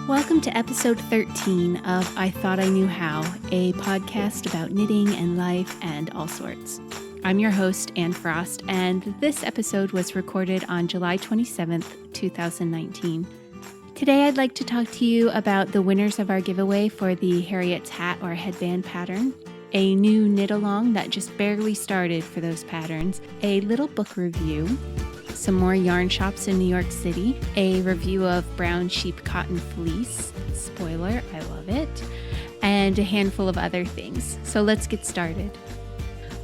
Welcome to episode 13 of I Thought I Knew How, a podcast about knitting and life and all sorts. I'm your host, Anne Frost, and this episode was recorded on July 27th, 2019. Today I'd like to talk to you about the winners of our giveaway for the Harriet's hat or headband pattern, a new knit-along that just barely started for those patterns, a little book review, some more yarn shops in New York City, a review of Brown Sheep Cotton Fleece, spoiler, I love it, and a handful of other things. So let's get started.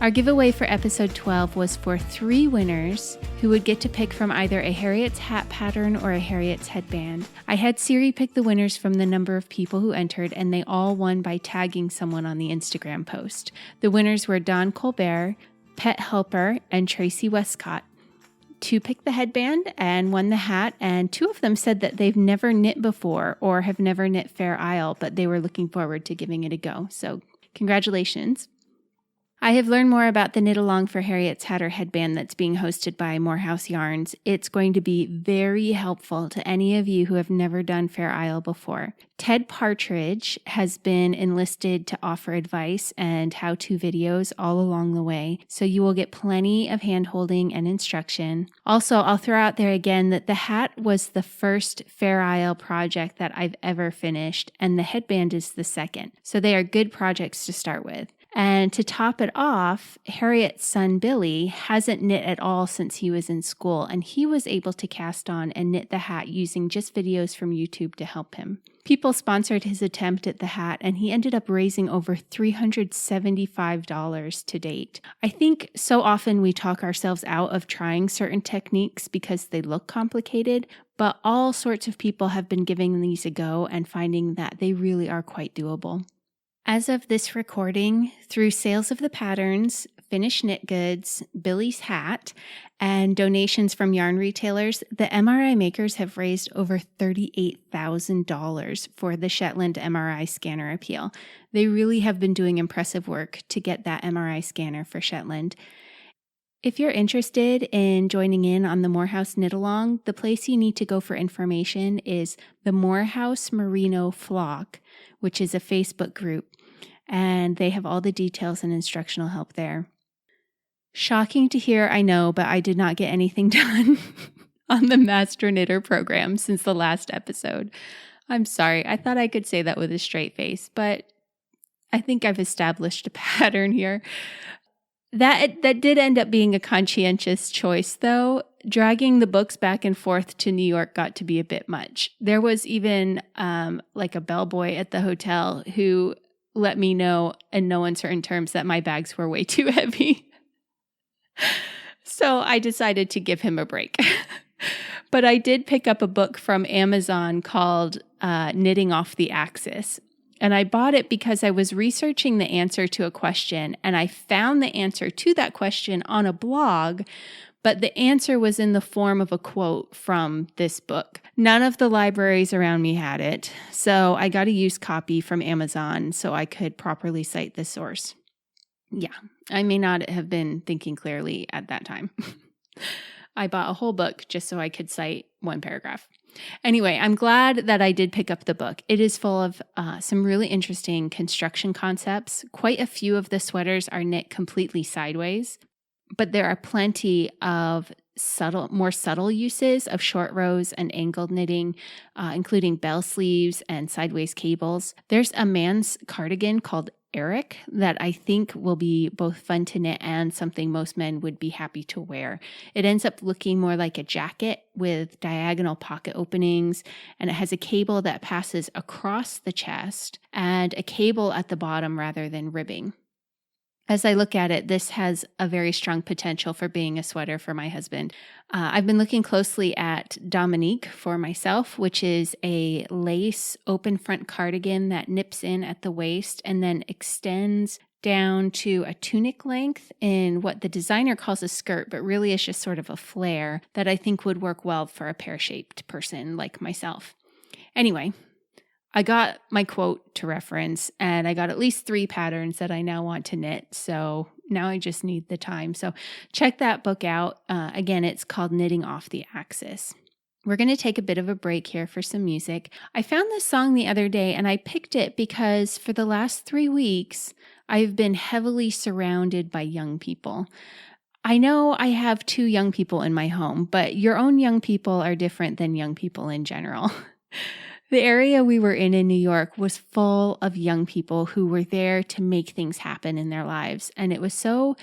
Our giveaway for episode 12 was for 3 winners who would get to pick from either a Harriet's hat pattern or a Harriet's headband. I had Siri pick the winners from the number of people who entered, and they all won by tagging someone on the Instagram post. The winners were DawnColbert, Pet Helper, and TraceyWescott. 2 picked the headband and 1 the hat, and 2 of them said that they've never knit before or have never knit Fair Isle, but they were looking forward to giving it a go. So congratulations. I have learned more about the knit-along for Harriet's hat or headband that's being hosted by Morehouse Yarns. It's going to be very helpful to any of you who have never done Fair Isle before. Ted Partridge has been enlisted to offer advice and how-to videos all along the way, so you will get plenty of hand-holding and instruction. Also, I'll throw out there again that the hat was the first Fair Isle project that I've ever finished, and the headband is the second, so they are good projects to start with. And to top it off, Harriet's son Billy hasn't knit at all since he was in school, and he was able to cast on and knit the hat using just videos from YouTube to help him. People sponsored his attempt at the hat, and he ended up raising over $375 to date. I think so often we talk ourselves out of trying certain techniques because they look complicated, but all sorts of people have been giving these a go and finding that they really are quite doable. As of this recording, through sales of the patterns, finished knit goods, Billy's hat, and donations from yarn retailers, the MRI makers have raised over $38,000 for the Shetland MRI scanner appeal. They really have been doing impressive work to get that MRI scanner for Shetland. If you're interested in joining in on the Morehouse Knit-Along, the place you need to go for information is the Morehouse Merino Flock, which is a Facebook group, and they have all the details and instructional help there. Shocking to hear, I know, but I did not get anything done on the Master Knitter program since the last episode. I'm sorry, I thought I could say that with a straight face, but I think I've established a pattern here. That did end up being a conscientious choice, though. Dragging the books back and forth to New York got to be a bit much. There was even like a bellboy at the hotel who let me know in no uncertain terms that my bags were way too heavy. So I decided to give him a break. But I did pick up a book from Amazon called Knitting Off the Axis. And I bought it because I was researching the answer to a question, and I found the answer to that question on a blog, but the answer was in the form of a quote from this book. None of the libraries around me had it, so I got a used copy from Amazon so I could properly cite the source. Yeah, I may not have been thinking clearly at that time. I bought a whole book just so I could cite one paragraph. Anyway, I'm glad that I did pick up the book. It is full of some really interesting construction concepts. Quite a few of the sweaters are knit completely sideways, but there are plenty of more subtle uses of short rows and angled knitting, including bell sleeves and sideways cables. There's a man's cardigan called Eric that I think will be both fun to knit and something most men would be happy to wear. It ends up looking more like a jacket with diagonal pocket openings, and it has a cable that passes across the chest and a cable at the bottom rather than ribbing. As I look at it, this has a very strong potential for being a sweater for my husband. I've been looking closely at Dominique for myself, which is a lace open front cardigan that nips in at the waist and then extends down to a tunic length in what the designer calls a skirt, but really is just sort of a flare that I think would work well for a pear-shaped person like myself. Anyway, I got my quote to reference, and I got at least 3 patterns that I now want to knit. So now I just need the time. So check that book out. Again, it's called Knitting Off the Axis. We're going to take a bit of a break here for some music. I found this song the other day and I picked it because for the last 3 weeks, I've been heavily surrounded by young people. I know I have 2 young people in my home, but your own young people are different than young people in general. The area we were in New York was full of young people who were there to make things happen in their lives. And it was so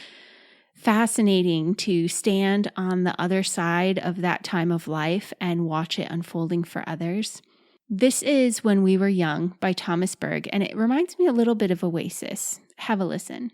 fascinating to stand on the other side of that time of life and watch it unfolding for others. This is When We Were Young by Thomas Berg, and it reminds me a little bit of Oasis. Have a listen.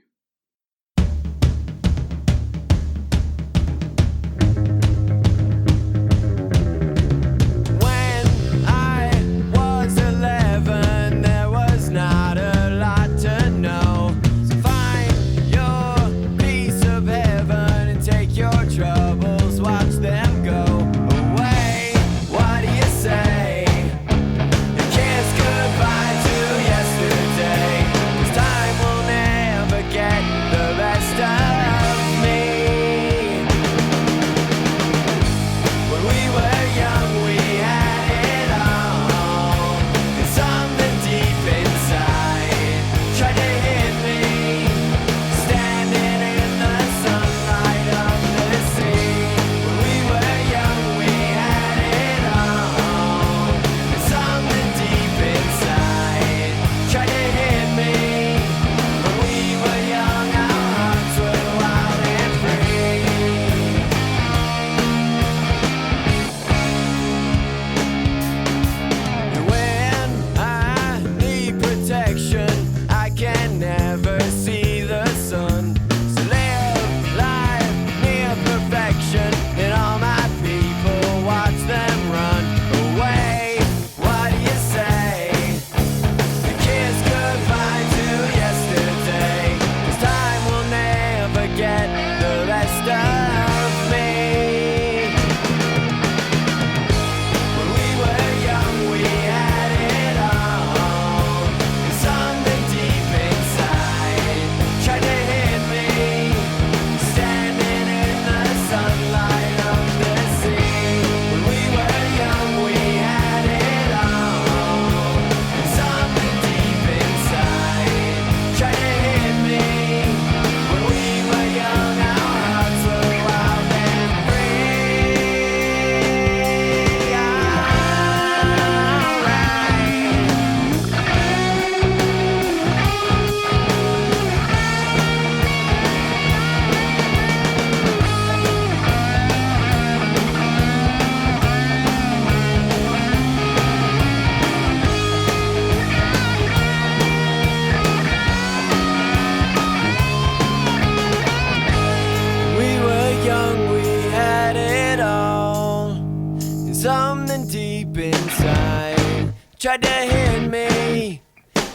Tried to hit me,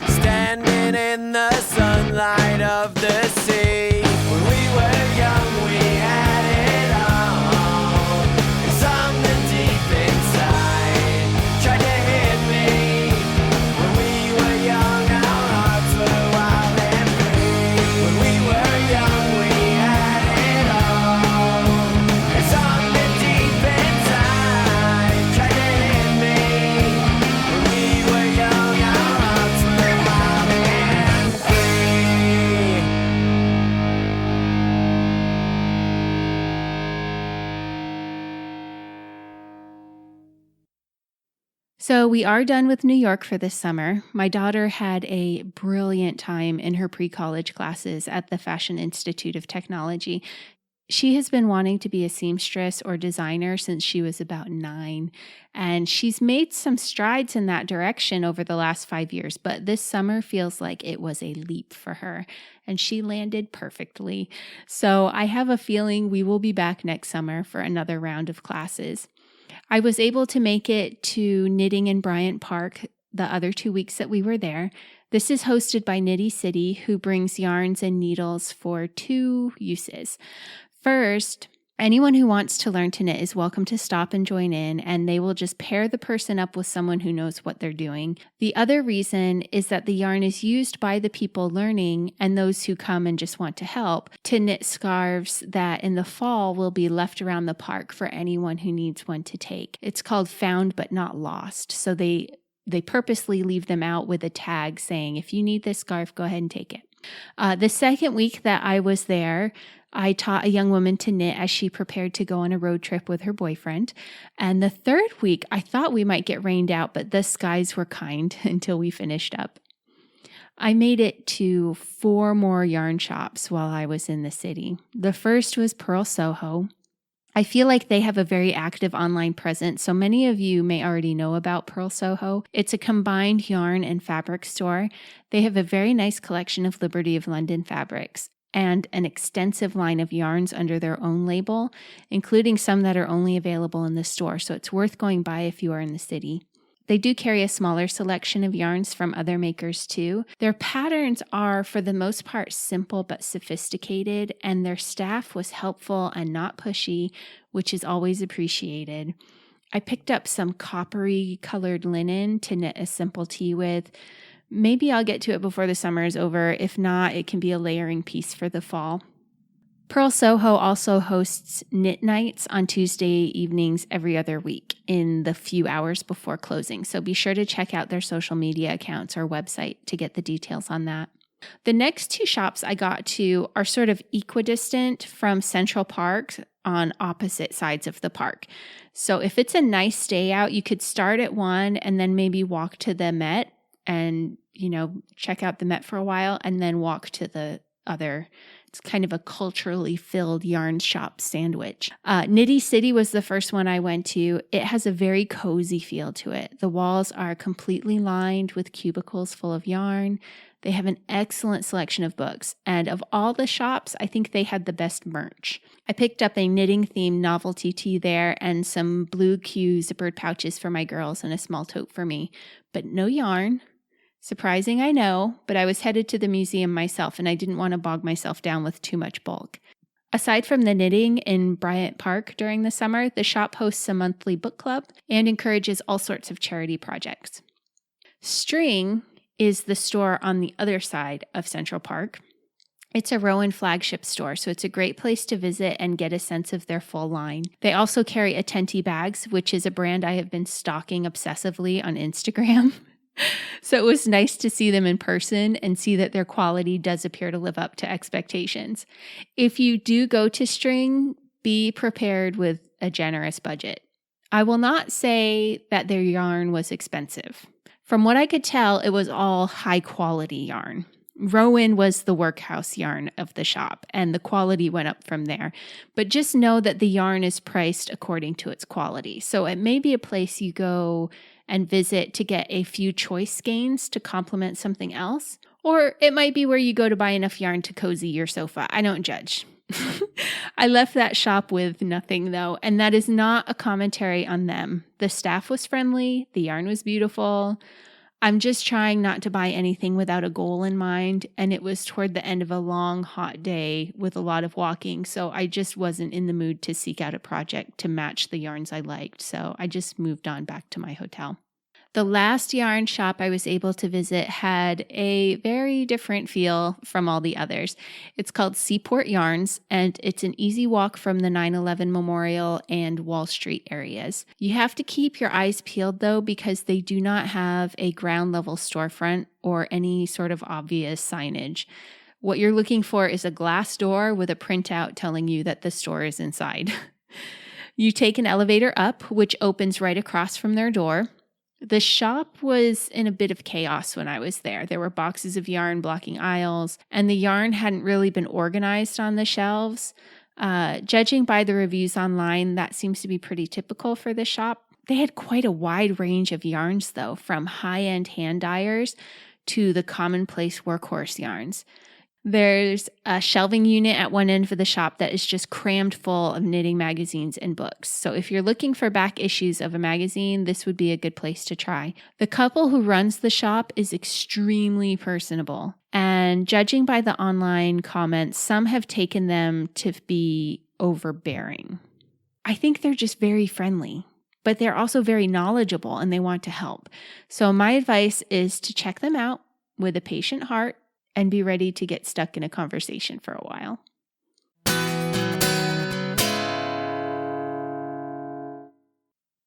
standing in the sunlight of the sea. When we were young, we had it all, and something deep inside tried to hit me. When we were young, our hearts were wild and free. When we were young, we had it all, and something deep inside tried to hit me. So we are done with New York for this summer. My daughter had a brilliant time in her pre-college classes at the Fashion Institute of Technology. She has been wanting to be a seamstress or designer since she was about 9, and she's made some strides in that direction over the last 5 years, but this summer feels like it was a leap for her, and she landed perfectly. So I have a feeling we will be back next summer for another round of classes. I was able to make it to knitting in Bryant Park the other 2 weeks that we were there. This is hosted by Knitty City, who brings yarns and needles for 2 uses. First, Anyone who wants to learn to knit is welcome to stop and join in, and they will just pair the person up with someone who knows what they're doing. The other reason is that the yarn is used by the people learning and those who come and just want to help to knit scarves that in the fall will be left around the park for anyone who needs one to take. It's called found but not lost. So they purposely leave them out with a tag saying, if you need this scarf, go ahead and take it. The second week that I was there, I taught a young woman to knit as she prepared to go on a road trip with her boyfriend. And the third week, I thought we might get rained out, but the skies were kind until we finished up. I made it to 4 more yarn shops while I was in the city. The first was Pearl Soho. I feel like they have a very active online presence, so many of you may already know about Pearl Soho. It's a combined yarn and fabric store. They have a very nice collection of Liberty of London fabrics and an extensive line of yarns under their own label, including some that are only available in the store, so it's worth going by if you are in the city. They do carry a smaller selection of yarns from other makers too. Their patterns are, for the most part, simple but sophisticated, and their staff was helpful and not pushy, which is always appreciated. I picked up some coppery colored linen to knit a simple tee with. Maybe I'll get to it before the summer is over. If not, it can be a layering piece for the fall. Pearl Soho also hosts knit nights on Tuesday evenings every other week in the few hours before closing. So be sure to check out their social media accounts or website to get the details on that. The next 2 shops I got to are sort of equidistant from Central Park on opposite sides of the park. So if it's a nice day out, you could start at one and then maybe walk to the Met and, check out the Met for a while and then walk to the other. It's kind of a culturally filled yarn shop sandwich. Nitty City was the first one I went to. It has a very cozy feel to it. The walls are completely lined with cubicles full of yarn. They have an excellent selection of books. And of all the shops, I think they had the best merch. I picked up a knitting-themed novelty tee there and some blue Q zippered pouches for my girls and a small tote for me. But no yarn. Surprising, I know, but I was headed to the museum myself and I didn't want to bog myself down with too much bulk. Aside from the knitting in Bryant Park during the summer, the shop hosts a monthly book club and encourages all sorts of charity projects. String is the store on the other side of Central Park. It's a Rowan flagship store, so it's a great place to visit and get a sense of their full line. They also carry Attenti bags, which is a brand I have been stalking obsessively on Instagram. So it was nice to see them in person and see that their quality does appear to live up to expectations. If you do go to String, be prepared with a generous budget. I will not say that their yarn was expensive. From what I could tell, it was all high quality yarn. Rowan was the workhouse yarn of the shop, and the quality went up from there. But just know that the yarn is priced according to its quality. So it may be a place you go and visit to get a few choice skeins to complement something else. Or it might be where you go to buy enough yarn to cozy your sofa. I don't judge. I left that shop with nothing though, and that is not a commentary on them. The staff was friendly, the yarn was beautiful. I'm just trying not to buy anything without a goal in mind, and it was toward the end of a long, hot day with a lot of walking, so I just wasn't in the mood to seek out a project to match the yarns I liked, so I just moved on back to my hotel. The last yarn shop I was able to visit had a very different feel from all the others. It's called Seaport Yarns, and it's an easy walk from the 9/11 Memorial and Wall Street areas. You have to keep your eyes peeled, though, because they do not have a ground-level storefront or any sort of obvious signage. What you're looking for is a glass door with a printout telling you that the store is inside. You take an elevator up, which opens right across from their door. The shop was in a bit of chaos when I was there. There were boxes of yarn blocking aisles, and the yarn hadn't really been organized on the shelves. Judging by the reviews online, that seems to be pretty typical for the shop. They had quite a wide range of yarns, though, from high-end hand dyers to the commonplace workhorse yarns. There's a shelving unit at one end of the shop that is just crammed full of knitting magazines and books. So if you're looking for back issues of a magazine, this would be a good place to try. The couple who runs the shop is extremely personable. And judging by the online comments, some have taken them to be overbearing. I think they're just very friendly, but they're also very knowledgeable and they want to help. So my advice is to check them out with a patient heart and be ready to get stuck in a conversation for a while.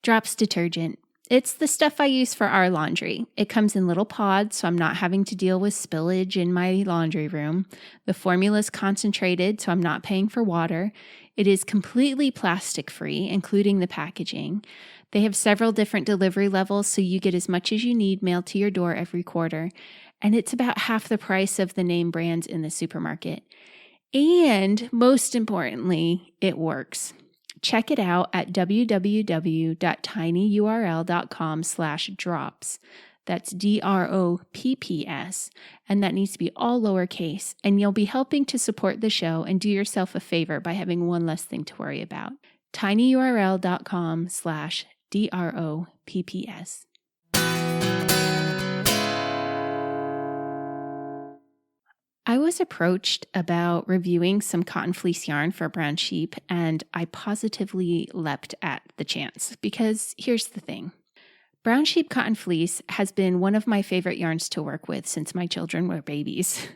Dropz detergent. It's the stuff I use for our laundry. It comes in little pods, so I'm not having to deal with spillage in my laundry room. The formula is concentrated, so I'm not paying for water. It is completely plastic-free, including the packaging. They have several different delivery levels, so you get as much as you need mailed to your door every quarter. And it's about half the price of the name brands in the supermarket. And most importantly, it works. Check it out at www.tinyurl.com/Dropz. That's DROPPS. And that needs to be all lowercase. And you'll be helping to support the show and do yourself a favor by having one less thing to worry about. tinyurl.com/DROPPS. I was approached about reviewing some cotton fleece yarn for Brown Sheep, and I positively leapt at the chance because here's the thing. Brown Sheep Cotton Fleece has been one of my favorite yarns to work with since my children were babies.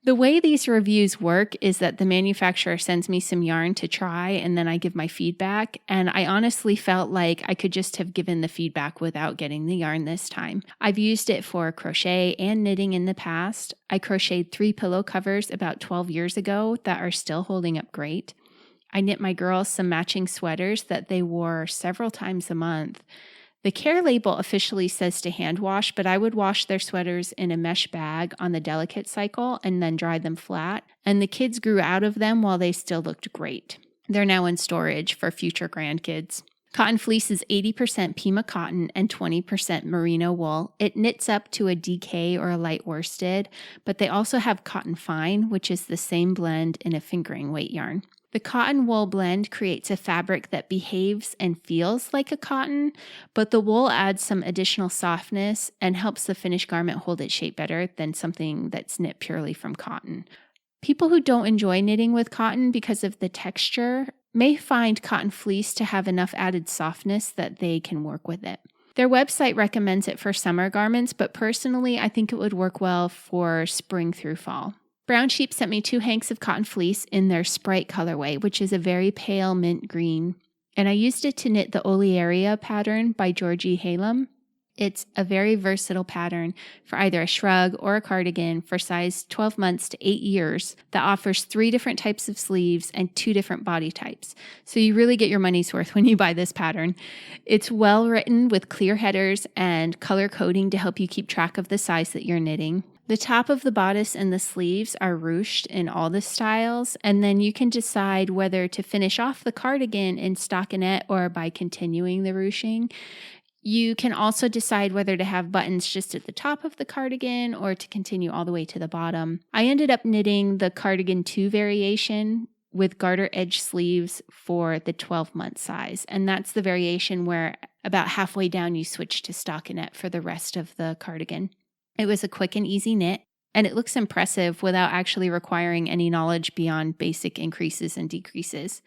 The way these reviews work is that the manufacturer sends me some yarn to try and then I give my feedback, and I honestly felt like I could just have given the feedback without getting the yarn this time. I've used it for crochet and knitting in the past. I crocheted 3 pillow covers about 12 years ago that are still holding up great. I knit my girls some matching sweaters that they wore several times a month. The care label officially says to hand wash, but I would wash their sweaters in a mesh bag on the delicate cycle and then dry them flat, and the kids grew out of them while they still looked great. They're now in storage for future grandkids. Cotton fleece is 80% Pima cotton and 20% merino wool. It knits up to a DK or a light worsted, but they also have cotton fine, which is the same blend in a fingering weight yarn. The cotton wool blend creates a fabric that behaves and feels like a cotton, but the wool adds some additional softness and helps the finished garment hold its shape better than something that's knit purely from cotton. People who don't enjoy knitting with cotton because of the texture may find cotton fleece to have enough added softness that they can work with it. Their website recommends it for summer garments, but personally, I think it would work well for spring through fall. Brown Sheep sent me 2 hanks of cotton fleece in their Sprite colorway, which is a very pale mint green. And I used it to knit the Olearia pattern by Georgie Halem. It's a very versatile pattern for either a shrug or a cardigan for size 12 months to 8 years that offers 3 different types of sleeves and 2 different body types. So you really get your money's worth when you buy this pattern. It's well written with clear headers and color coding to help you keep track of the size that you're knitting. The top of the bodice and the sleeves are ruched in all the styles, and then you can decide whether to finish off the cardigan in stockinette or by continuing the ruching. You can also decide whether to have buttons just at the top of the cardigan or to continue all the way to the bottom. I ended up knitting the cardigan 2 variation with garter edge sleeves for the 12-month size, and that's the variation where about halfway down you switch to stockinette for the rest of the cardigan. It was a quick and easy knit, and it looks impressive without actually requiring any knowledge beyond basic increases and decreases.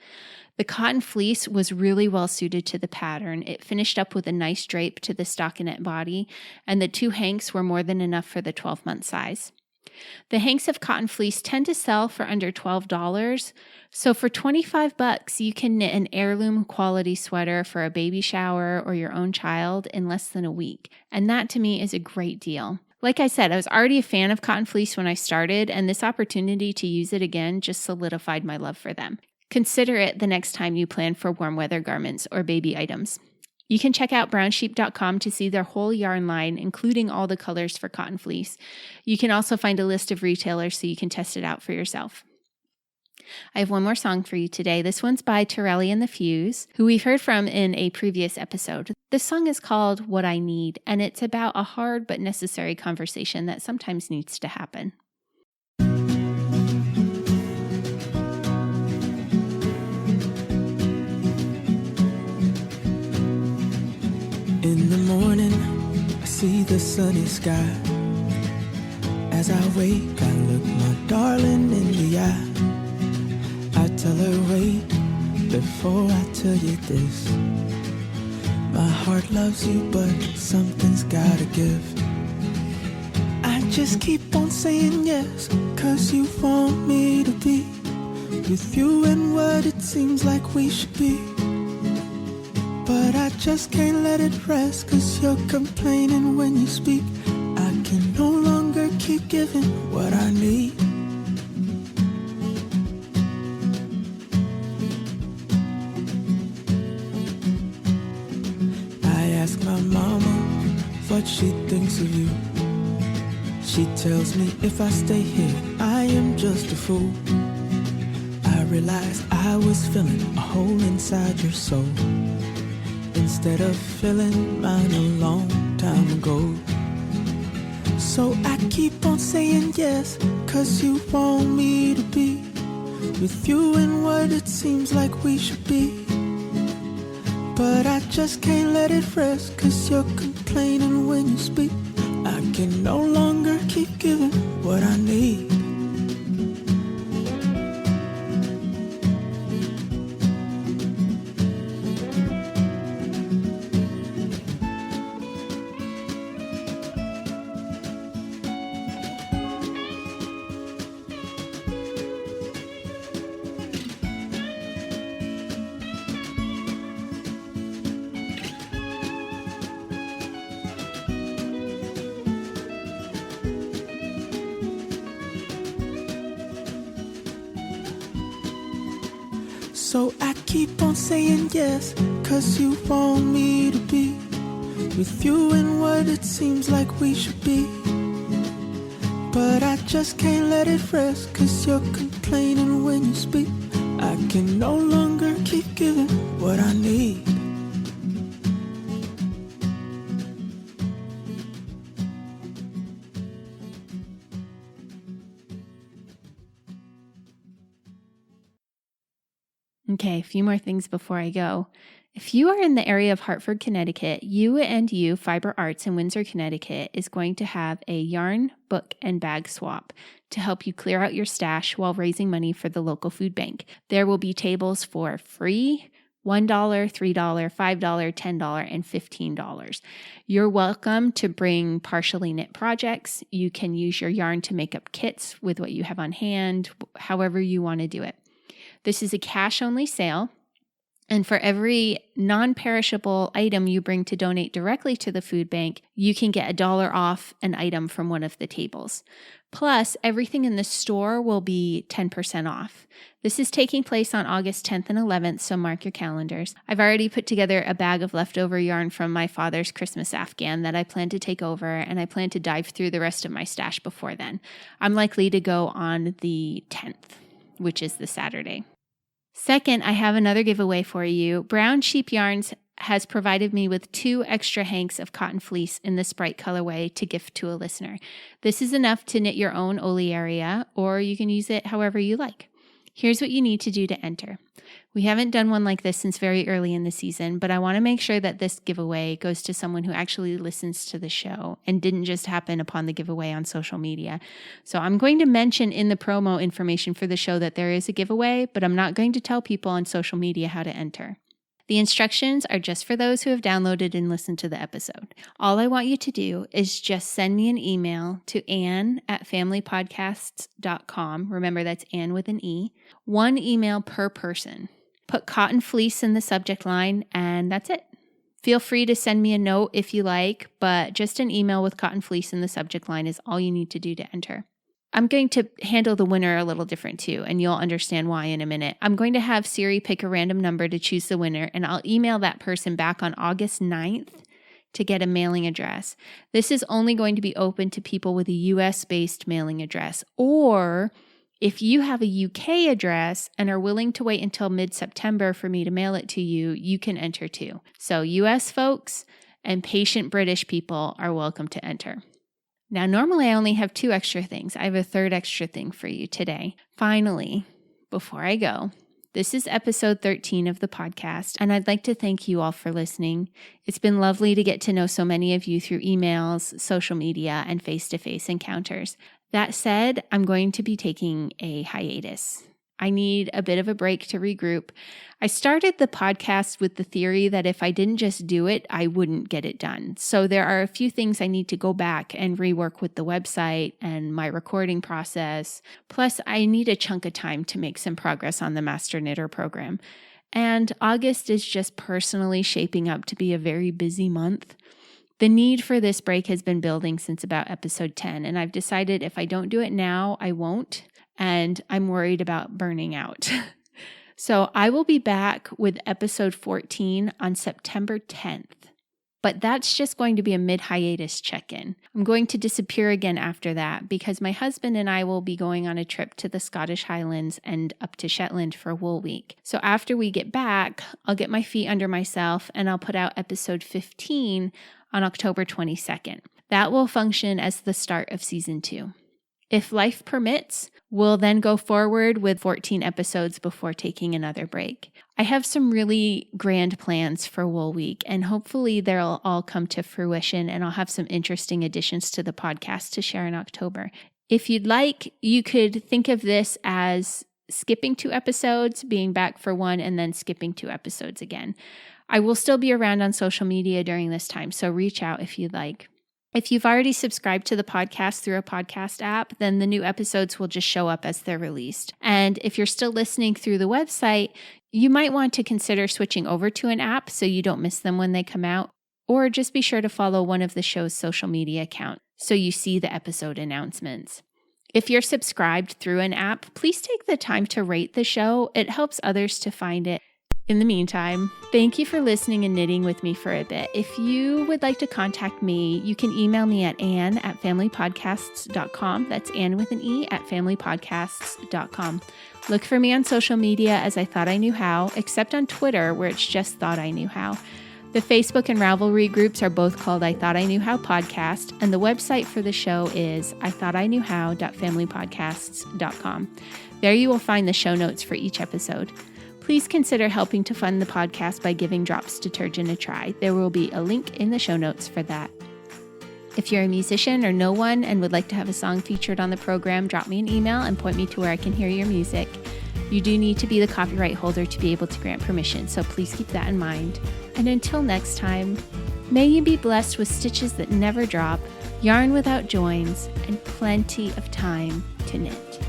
The cotton fleece was really well suited to the pattern. It finished up with a nice drape to the stockinette body, and the 2 hanks were more than enough for the 12-month size. The hanks of cotton fleece tend to sell for under $12, so for $25 you can knit an heirloom quality sweater for a baby shower or your own child in less than a week, and that to me is a great deal. Like I said, I was already a fan of cotton fleece when I started, and this opportunity to use it again just solidified my love for them. Consider it the next time you plan for warm weather garments or baby items. You can check out brownsheep.com to see their whole yarn line, including all the colors for cotton fleece. You can also find a list of retailers so you can test it out for yourself. I have one more song for you today. This one's by Torelli and the Fuse, who we've heard from in a previous episode. This song is called What I Need, and it's about a hard but necessary conversation that sometimes needs to happen. In the morning, I see the sunny sky. As I wake, I look my darling in the eye. I tell her, wait, before I tell you this. My heart loves you, but something's gotta give. I just keep on saying yes, 'cause you want me to be with you and what it seems like we should be. But I just can't let it rest, 'cause you're complaining when you speak. I can no longer keep giving what I need. I ask my mama what she thinks of you. She tells me if I stay here, I am just a fool. I realized I was filling a hole inside your soul, instead of filling mine a long time ago. So I keep on saying yes, 'cause you want me to be with you and what it seems like we should be. But I just can't let it rest, 'cause you're complaining when you speak. I can no longer keep giving what I need. So I keep on saying yes, 'cause you want me to be with you and what it seems like we should be. But I just can't let it rest, 'cause you're complaining when you speak. I can no longer keep giving what I need. Okay, a few more things before I go. If you are in the area of Hartford, Connecticut, You&You Fiber Arts in Windsor, Connecticut is going to have a yarn, book, and bag swap to help you clear out your stash while raising money for the local food bank. There will be tables for free, $1, $3, $5, $10, and $15. You're welcome to bring partially knit projects. You can use your yarn to make up kits with what you have on hand, however you want to do it. This is a cash-only sale, and for every non-perishable item you bring to donate directly to the food bank, you can get $1 off an item from one of the tables. Plus, everything in the store will be 10% off. This is taking place on August 10th and 11th, so mark your calendars. I've already put together a bag of leftover yarn from my father's Christmas Afghan that I plan to take over, and I plan to dive through the rest of my stash before then. I'm likely to go on the 10th, which is the Saturday. Second, I have another giveaway for you. Brown Sheep Yarns has provided me with 2 extra hanks of cotton fleece in the Sprite colorway to gift to a listener. This is enough to knit your own Olly Area, or you can use it however you like. Here's what you need to do to enter. We haven't done one like this since very early in the season, but I want to make sure that this giveaway goes to someone who actually listens to the show and didn't just happen upon the giveaway on social media. So I'm going to mention in the promo information for the show that there is a giveaway, but I'm not going to tell people on social media how to enter. The instructions are just for those who have downloaded and listened to the episode. All I want you to do is just send me an email to ann@familypodcasts.com. Remember, that's Ann with an E. 1 email per person. Put cotton fleece in the subject line, and that's it. Feel free to send me a note if you like, but just an email with cotton fleece in the subject line is all you need to do to enter. I'm going to handle the winner a little different too, and you'll understand why in a minute. I'm going to have Siri pick a random number to choose the winner, and I'll email that person back on August 9th to get a mailing address. This is only going to be open to people with a US-based mailing address, or if you have a UK address and are willing to wait until mid-September for me to mail it to you, you can enter too. So US folks and patient British people are welcome to enter. Now, normally I only have 2 extra things. I have a 3rd extra thing for you today. Finally, before I go, this is episode 13 of the podcast, and I'd like to thank you all for listening. It's been lovely to get to know so many of you through emails, social media, and face-to-face encounters. That said, I'm going to be taking a hiatus. I need a bit of a break to regroup. I started the podcast with the theory that if I didn't just do it, I wouldn't get it done. So there are a few things I need to go back and rework with the website and my recording process. Plus, I need a chunk of time to make some progress on the Master Knitter program. And August is just personally shaping up to be a very busy month. The need for this break has been building since about episode 10, and I've decided if I don't do it now, I won't, and I'm worried about burning out. So I will be back with episode 14 on September 10th, but that's just going to be a mid-hiatus check-in. I'm going to disappear again after that because my husband and I will be going on a trip to the Scottish Highlands and up to Shetland for Wool Week. So after we get back, I'll get my feet under myself and I'll put out episode 15 on October 22nd. That will function as the start of season 2. If life permits, we'll then go forward with 14 episodes before taking another break. I have some really grand plans for Wool Week, and hopefully they'll all come to fruition, and I'll have some interesting additions to the podcast to share in October. If you'd like, you could think of this as skipping 2 episodes, being back for 1, and then skipping 2 episodes again. I will still be around on social media during this time, so reach out if you'd like. If you've already subscribed to the podcast through a podcast app, then the new episodes will just show up as they're released. And if you're still listening through the website, you might want to consider switching over to an app so you don't miss them when they come out, or just be sure to follow one of the show's social media accounts so you see the episode announcements. If you're subscribed through an app, please take the time to rate the show. It helps others to find it. In the meantime, thank you for listening and knitting with me for a bit. If you would like to contact me, you can email me at ann@familypodcasts.com. That's Ann with an E at familypodcasts.com. Look for me on social media as I Thought I Knew How, except on Twitter where it's just Thought I Knew How. The Facebook and Ravelry groups are both called I Thought I Knew How Podcast, and the website for the show is ithoughtIKnewHow.familypodcasts.com. There you will find the show notes for each episode. Please consider helping to fund the podcast by giving Dropz detergent a try. There will be a link in the show notes for that. If you're a musician or know one and would like to have a song featured on the program, drop me an email and point me to where I can hear your music. You do need to be the copyright holder to be able to grant permission, so please keep that in mind. And until next time, may you be blessed with stitches that never drop, yarn without joins, and plenty of time to knit.